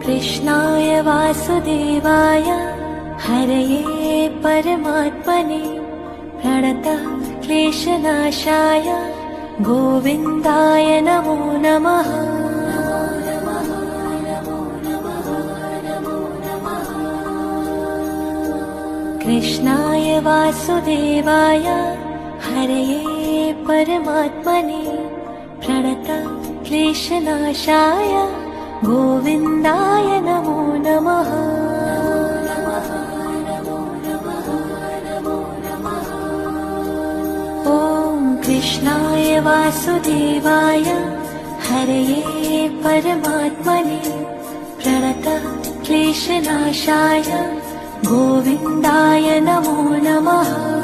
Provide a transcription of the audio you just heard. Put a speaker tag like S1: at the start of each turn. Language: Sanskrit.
S1: कृष्णाय वासुदेवाय हरये परमात्मने प्रणतः क्लेशनाशाय गोविन्दाय नमो नमः। कृष्णाय वासुदेवाय हरये परमात्मने प्रणतः क्लेशनाशाय गोविन्दाय नमो नमः। ॐ कृष्णाय वासुदेवाय हरये परमात्मने प्रणतः क्लेशनाशाय गोविन्दाय नमो नमः।